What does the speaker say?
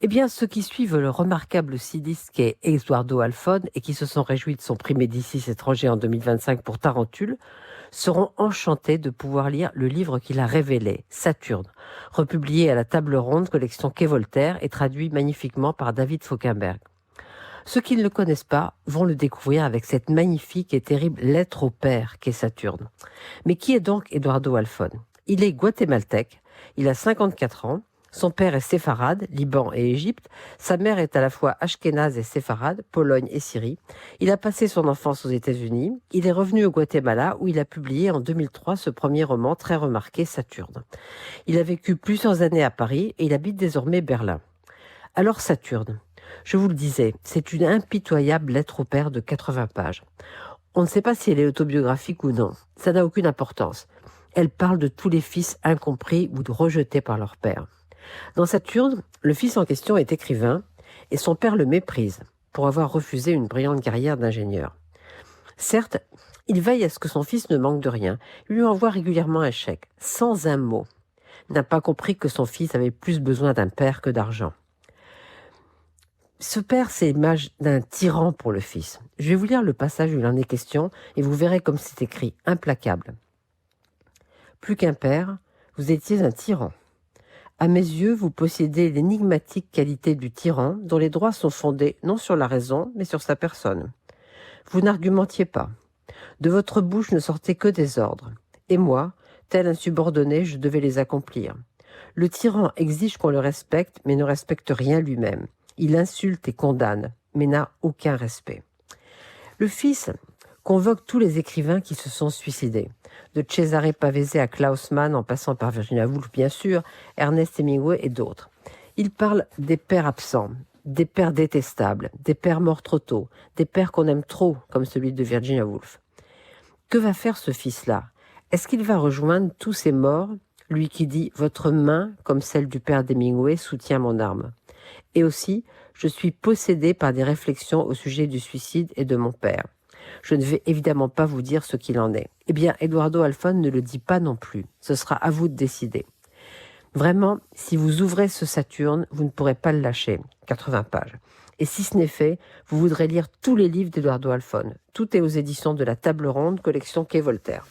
Eh bien, ceux qui suivent le remarquable sidiste qu'est Eduardo Alphone et qui se sont réjouis de son prix Médicis étranger en 2025 pour Tarentule seront enchantés de pouvoir lire le livre qu'il a révélé, Saturne, republié à la Table Ronde, collection Quai Voltaire et traduit magnifiquement par David Fauquemberg. Ceux qui ne le connaissent pas vont le découvrir avec cette magnifique et terrible lettre au père qu'est Saturne. Mais qui est donc Eduardo Alphone? Il est guatémaltèque, il a 54 ans, son père est séfarade, Liban et Égypte, sa mère est à la fois ashkénaze et séfarade, Pologne et Syrie. Il a passé son enfance aux États-Unis, il est revenu au Guatemala où il a publié en 2003 ce premier roman très remarqué, Saturne. Il a vécu plusieurs années à Paris et il habite désormais Berlin. Alors Saturne, je vous le disais, c'est une impitoyable lettre au père de 80 pages. On ne sait pas si elle est autobiographique ou non, ça n'a aucune importance. Elle parle de tous les fils incompris ou rejetés par leur père. Dans Saturne, le fils en question est écrivain et son père le méprise pour avoir refusé une brillante carrière d'ingénieur. Certes, il veille à ce que son fils ne manque de rien. Il lui envoie régulièrement un chèque, sans un mot. Il n'a pas compris que son fils avait plus besoin d'un père que d'argent. Ce père, c'est l'image d'un tyran pour le fils. Je vais vous lire le passage où il en est question et vous verrez comme c'est écrit, implacable. Plus qu'un père, vous étiez un tyran. À mes yeux, vous possédez l'énigmatique qualité du tyran dont les droits sont fondés non sur la raison, mais sur sa personne. Vous n'argumentiez pas. De votre bouche ne sortaient que des ordres. Et moi, tel un subordonné, je devais les accomplir. Le tyran exige qu'on le respecte, mais ne respecte rien lui-même. Il insulte et condamne, mais n'a aucun respect. Le fils convoque tous les écrivains qui se sont suicidés, de Cesare Pavese à Klaus Mann, en passant par Virginia Woolf bien sûr, Ernest Hemingway et d'autres. Il parle des pères absents, des pères détestables, des pères morts trop tôt, des pères qu'on aime trop, comme celui de Virginia Woolf. Que va faire ce fils-là? Est-ce qu'il va rejoindre tous ces morts, lui qui dit « Votre main, comme celle du père d'Hemingway, soutient mon arme ». Et aussi, je suis possédé par des réflexions au sujet du suicide et de mon père. Je ne vais évidemment pas vous dire ce qu'il en est. Eh bien, Eduardo Alphone ne le dit pas non plus. Ce sera à vous de décider. Vraiment, si vous ouvrez ce Saturne, vous ne pourrez pas le lâcher. 80 pages. Et si ce n'est fait, vous voudrez lire tous les livres d'Eduardo Alphone. Tout est aux éditions de la Table Ronde, collection Quai Voltaire.